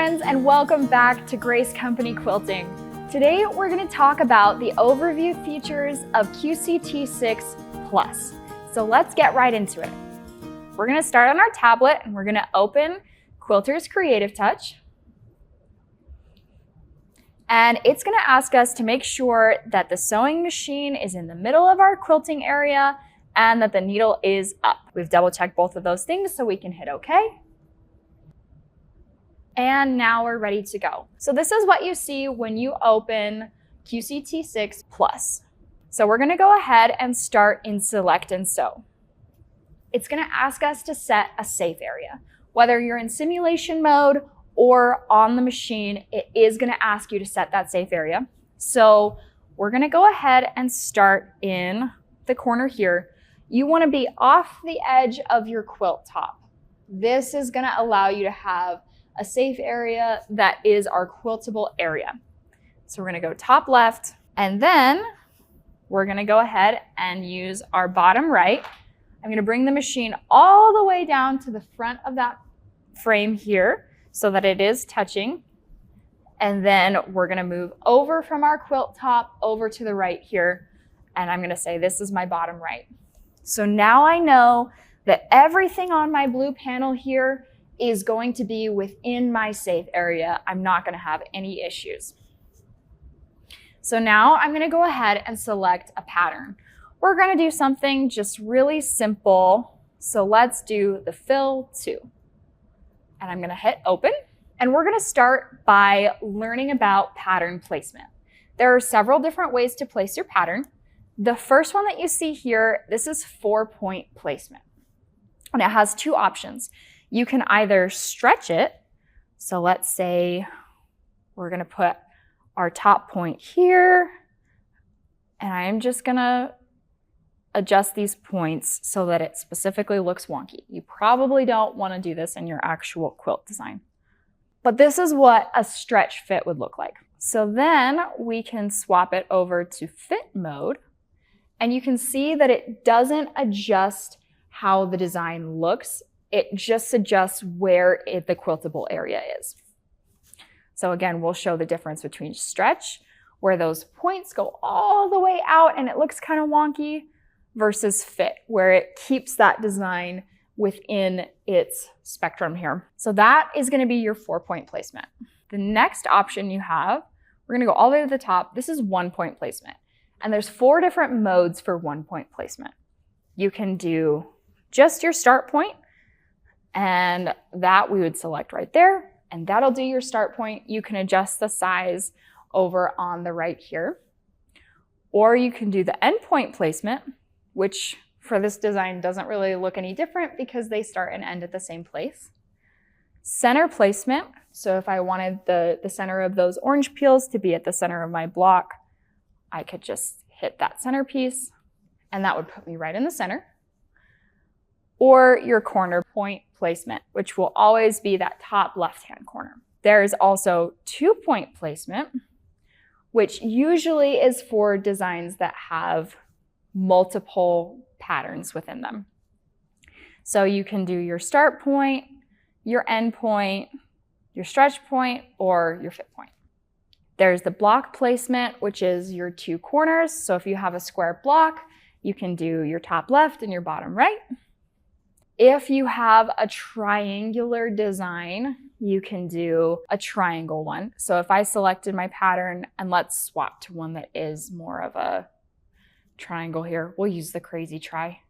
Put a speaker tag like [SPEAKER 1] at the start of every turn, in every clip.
[SPEAKER 1] friends, and welcome back to Grace Company Quilting. Today we're going to talk about the overview features of QCT6 Plus. So let's get right into it. We're going to start on our tablet and we're going to open Quilter's Creative Touch. And it's going to ask us to make sure that the sewing machine is in the middle of our quilting area and that the needle is up. We've double checked both of those things so we can hit OK. And now we're ready to go. So this is what you see when you open QCT6 Plus. So we're gonna go ahead and start in Select and Sew. It's gonna ask us to set a safe area. Whether you're in simulation mode or on the machine, it is gonna ask you to set that safe area. So we're gonna go ahead and start in the corner here. You wanna be off the edge of your quilt top. This is gonna allow you to have a safe area that is our quiltable area. So we're gonna go top left, and then we're gonna go ahead and use our bottom right. I'm gonna bring the machine all the way down to the front of that frame here so that it is touching. And then we're gonna move over from our quilt top over to the right here. And I'm gonna say this is my bottom right. So now I know that everything on my blue panel here is going to be within my safe area. I'm not gonna have any issues. So now I'm gonna go ahead and select a pattern. We're gonna do something just really simple. So let's do the fill 2. And I'm gonna hit open. And we're gonna start by learning about pattern placement. There are several different ways to place your pattern. The first one that you see here, this is 4-point placement. And it has two options. You can either stretch it. So let's say we're gonna put our top point here, and I'm just gonna adjust these points so that it specifically looks wonky. You probably don't wanna do this in your actual quilt design. But this is what a stretch fit would look like. So then we can swap it over to fit mode, and you can see that it doesn't adjust how the design looks. It just adjusts where the quiltable area is. So again, we'll show the difference between stretch, where those points go all the way out and it looks kind of wonky, versus fit, where it keeps that design within its spectrum here. So that is going to be your 4-point placement. The next option you have, we're going to go all the way to the top. This is 1-point placement. And there's 4 different modes for 1-point placement. You can do just your start point, and that we would select right there, and that'll do your start point. You can adjust the size over on the right here. Or you can do the end point placement, which for this design doesn't really look any different because they start and end at the same place. Center placement, so if I wanted the center of those orange peels to be at the center of my block, I could just hit that center piece, and that would put me right in the center. Or your corner point placement, which will always be that top left-hand corner. There is also 2-point placement, which usually is for designs that have multiple patterns within them. So you can do your start point, your end point, your stretch point, or your fit point. There's the block placement, which is your 2 corners. So if you have a square block, you can do your top left and your bottom right. If you have a triangular design, you can do a triangle one. So if I selected my pattern, and let's swap to one that is more of a triangle here, we'll use the crazy try.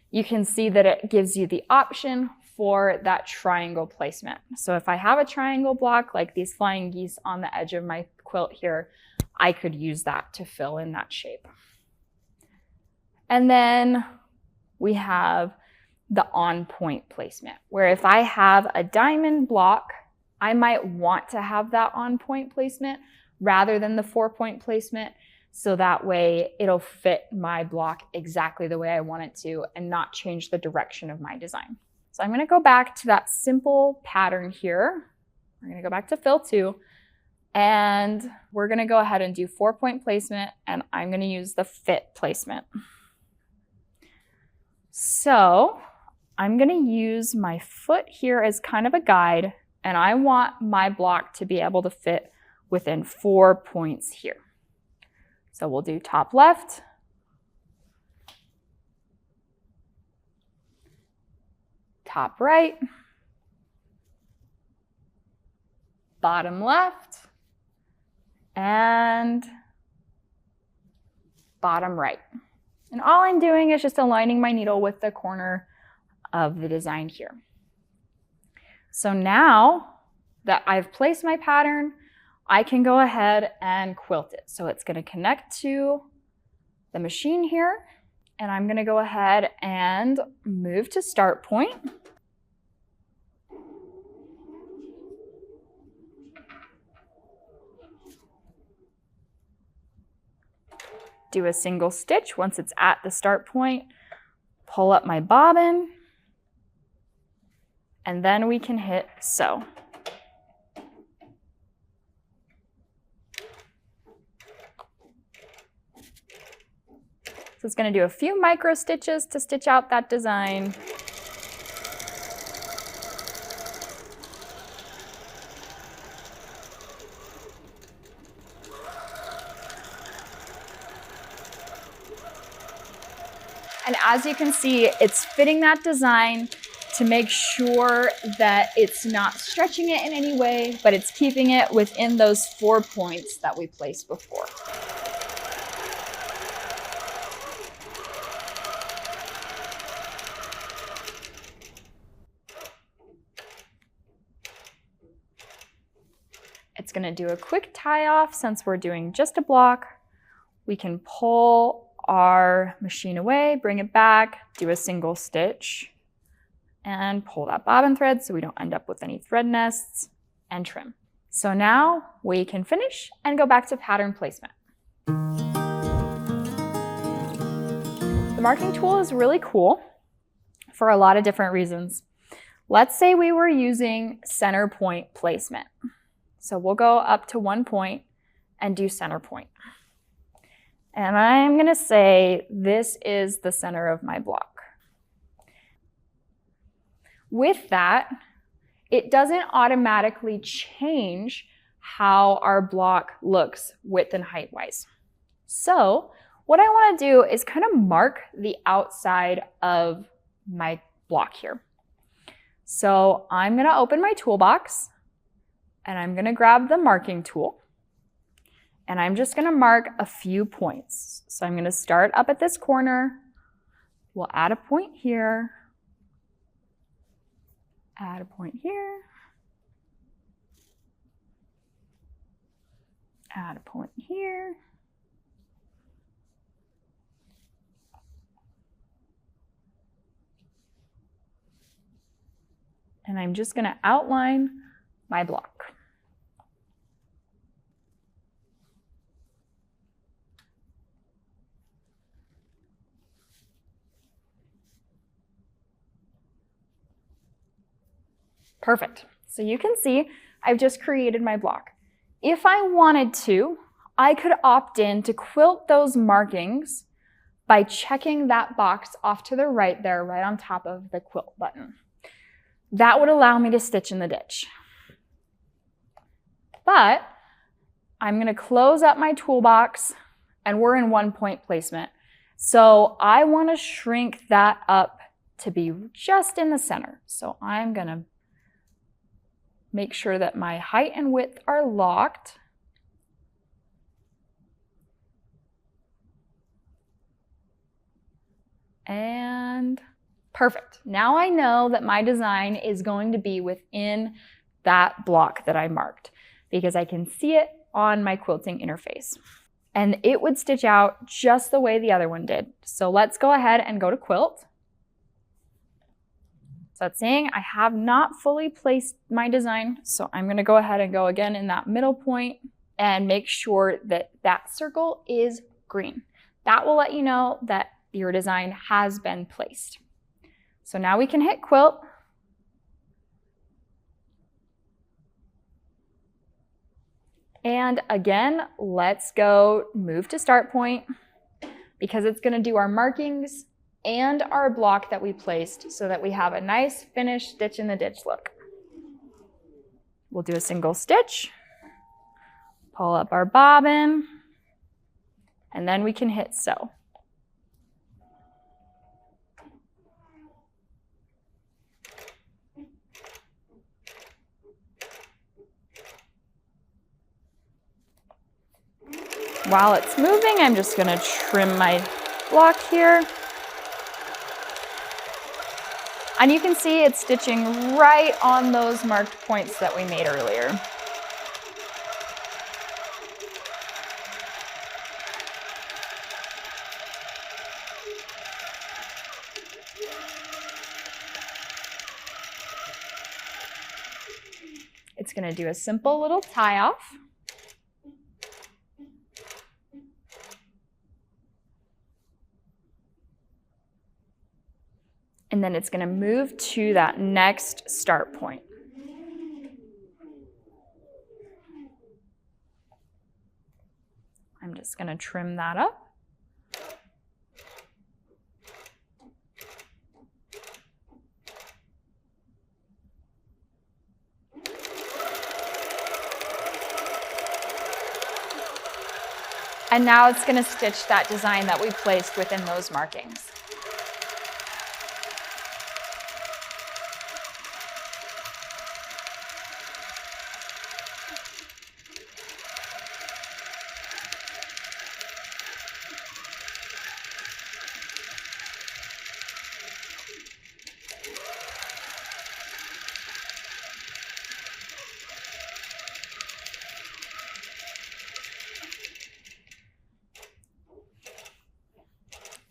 [SPEAKER 1] You can see that it gives you the option for that triangle placement. So if I have a triangle block like these flying geese on the edge of my quilt here, I could use that to fill in that shape. And then we have the on-point placement, where if I have a diamond block, I might want to have that on-point placement rather than the 4-point placement, so that way it'll fit my block exactly the way I want it to and not change the direction of my design. So I'm gonna go back to that simple pattern here. We're gonna go back to fill 2, and we're gonna go ahead and do 4-point placement, and I'm gonna use the fit placement. So I'm gonna use my foot here as kind of a guide, And I want my block to be able to fit within 4 points here. So we'll do top left, top right, bottom left, and bottom right. And all I'm doing is just aligning my needle with the corner of the design here. So now that I've placed my pattern, I can go ahead and quilt it. So it's going to connect to the machine here, and I'm going to go ahead and move to start point. Do a single stitch once it's at the start point, pull up my bobbin, and then we can hit sew. So it's going to do a few micro stitches to stitch out that design. And as you can see, it's fitting that design to make sure that it's not stretching it in any way, but it's keeping it within those 4 points that we placed before. It's going to do a quick tie off since we're doing just a block. We can pull our machine away, bring it back, do a single stitch, and pull that bobbin thread so we don't end up with any thread nests, and trim. So now we can finish and go back to pattern placement. The marking tool is really cool for a lot of different reasons. Let's say we were using center point placement. So we'll go up to 1 point and do center point. And I'm going to say this is the center of my block. With that, it doesn't automatically change how our block looks width and height wise. So what I want to do is kind of mark the outside of my block here. So I'm going to open my toolbox and I'm going to grab the marking tool. And I'm just going to mark a few points. So I'm going to start up at this corner. We'll add a point here. Add a point here. Add a point here. And I'm just going to outline my block. Perfect. So you can see I've just created my block. If I wanted to, I could opt in to quilt those markings by checking that box off to the right there, right on top of the quilt button. That would allow me to stitch in the ditch. But I'm going to close up my toolbox and we're in 1 point placement. So I want to shrink that up to be just in the center. So I'm going to make sure that my height and width are locked. And perfect. Now I know that my design is going to be within that block that I marked because I can see it on my quilting interface. And it would stitch out just the way the other one did. So let's go ahead and go to quilt. So it's saying I have not fully placed my design. So I'm going to go ahead and go again in that middle point and make sure that that circle is green. That will let you know that your design has been placed. So now we can hit quilt. And again, let's go move to start point because it's going to do our markings and our block that we placed so that we have a nice finished stitch in the ditch look. We'll do a single stitch, pull up our bobbin, and then we can hit sew. While it's moving, I'm just going to trim my block here. And you can see it's stitching right on those marked points that we made earlier. It's going to do a simple little tie off. And then it's going to move to that next start point. I'm just going to trim that up. And now it's going to stitch that design that we placed within those markings.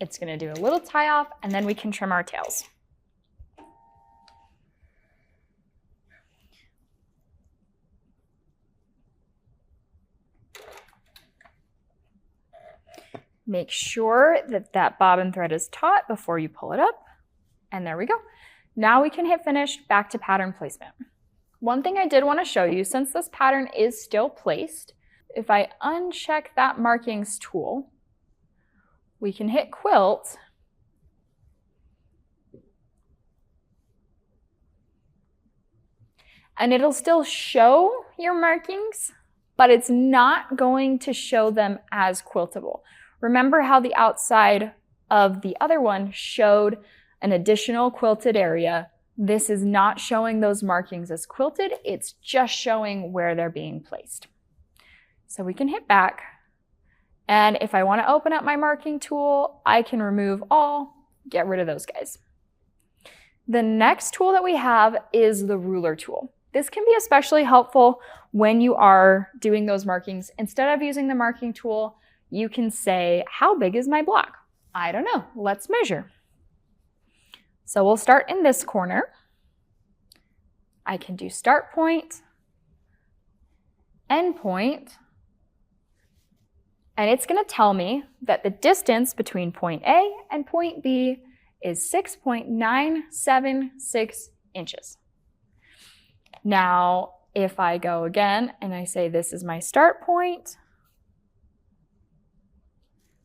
[SPEAKER 1] It's going to do a little tie off, and then we can trim our tails. Make sure that that bobbin thread is taut before you pull it up. And there we go. Now we can hit finish, back to pattern placement. One thing I did want to show you, since this pattern is still placed, if I uncheck that markings tool, we can hit quilt, and it'll still show your markings, but it's not going to show them as quiltable. Remember how the outside of the other one showed an additional quilted area? This is not showing those markings as quilted, it's just showing where they're being placed. So we can hit back. And if I want to open up my marking tool, I can remove all, get rid of those guys. The next tool that we have is the ruler tool. This can be especially helpful when you are doing those markings. Instead of using the marking tool, you can say, how big is my block? I don't know, let's measure. So we'll start in this corner. I can do start point, end point, and it's going to tell me that the distance between point A and point B is 6.976 inches. Now, if I go again and I say this is my start point,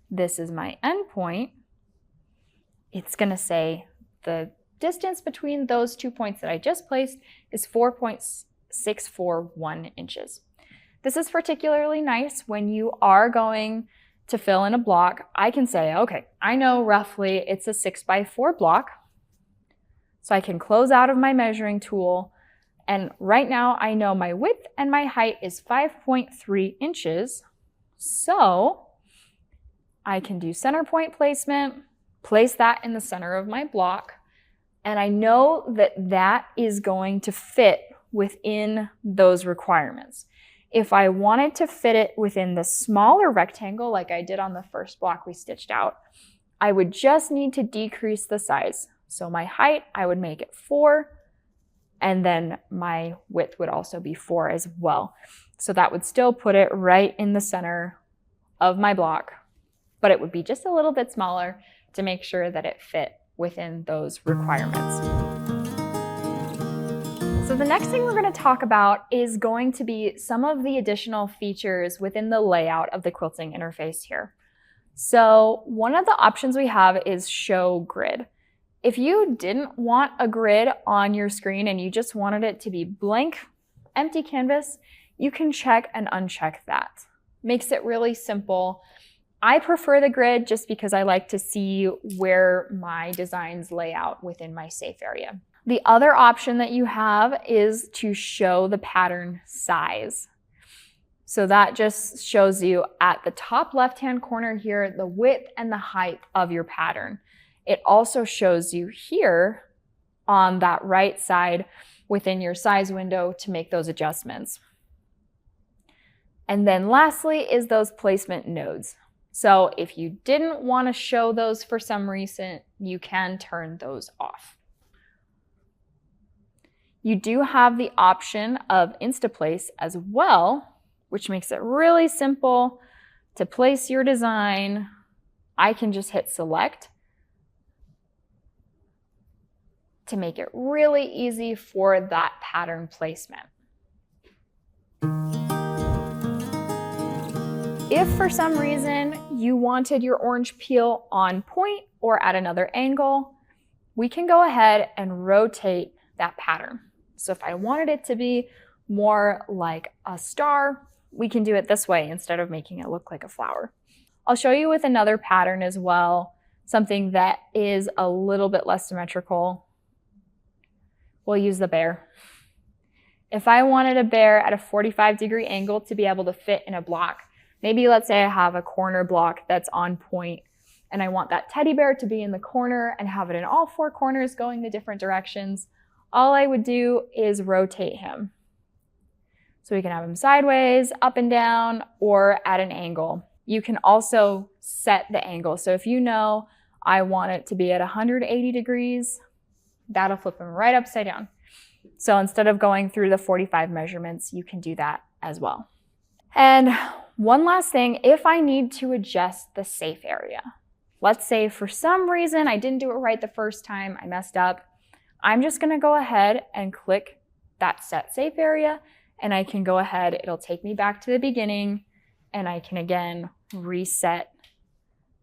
[SPEAKER 1] this is my end point, it's going to say the distance between those 2 points that I just placed is 4.641 inches. This is particularly nice when you are going to fill in a block. I can say, okay, I know roughly it's a 6x4 block. So I can close out of my measuring tool. And right now I know my width and my height is 5.3 inches. So I can do center point placement, place that in the center of my block. And I know that that is going to fit within those requirements. If I wanted to fit it within the smaller rectangle like I did on the first block we stitched out, I would just need to decrease the size. So my height, I would make it 4, and then my width would also be 4 as well. So that would still put it right in the center of my block, but it would be just a little bit smaller to make sure that it fit within those requirements. So the next thing we're going to talk about is going to be some of the additional features within the layout of the quilting interface here. So one of the options we have is show grid. If you didn't want a grid on your screen and you just wanted it to be blank empty canvas, you can check and uncheck that. Makes it really simple. I prefer the grid just because I like to see where my designs lay out within my safe area. The other option that you have is to show the pattern size. So that just shows you at the top left-hand corner here, the width and the height of your pattern. It also shows you here on that right side within your size window to make those adjustments. And then lastly is those placement nodes. So if you didn't want to show those for some reason, you can turn those off. You do have the option of Instaplace as well, which makes it really simple to place your design. I can just hit select to make it really easy for that pattern placement. If for some reason you wanted your orange peel on point or at another angle, we can go ahead and rotate that pattern. So if I wanted it to be more like a star, we can do it this way instead of making it look like a flower. I'll show you with another pattern as well, something that is a little bit less symmetrical. We'll use the bear. If I wanted a bear at a 45-degree angle to be able to fit in a block, maybe let's say I have a corner block that's on point and I want that teddy bear to be in the corner and have it in all four corners going the different directions, all I would do is rotate him. So we can have him sideways, up and down, or at an angle. You can also set the angle. So if you know I want it to be at 180 degrees, that'll flip him right upside down. So instead of going through the 45 measurements, you can do that as well. And one last thing, if I need to adjust the safe area, let's say for some reason I didn't do it right the first time, I messed up, I'm just gonna go ahead and click that set safe area and I can go ahead, it'll take me back to the beginning and I can again reset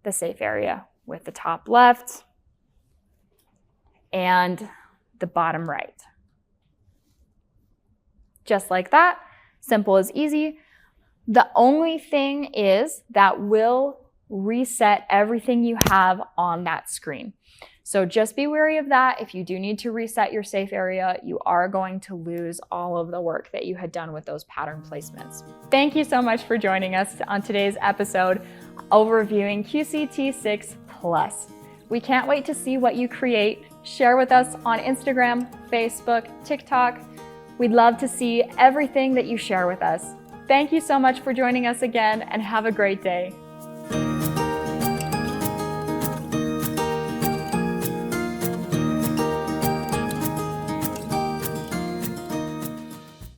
[SPEAKER 1] the safe area with the top left and the bottom right. Just like that, simple as easy. The only thing is that will reset everything you have on that screen. So just be wary of that. If you do need to reset your safe area, you are going to lose all of the work that you had done with those pattern placements. Thank you so much for joining us on today's episode overviewing QCT6 Plus. We can't wait to see what you create. Share with us on Instagram, Facebook, TikTok. We'd love to see everything that you share with us. Thank you so much for joining us again and have a great day.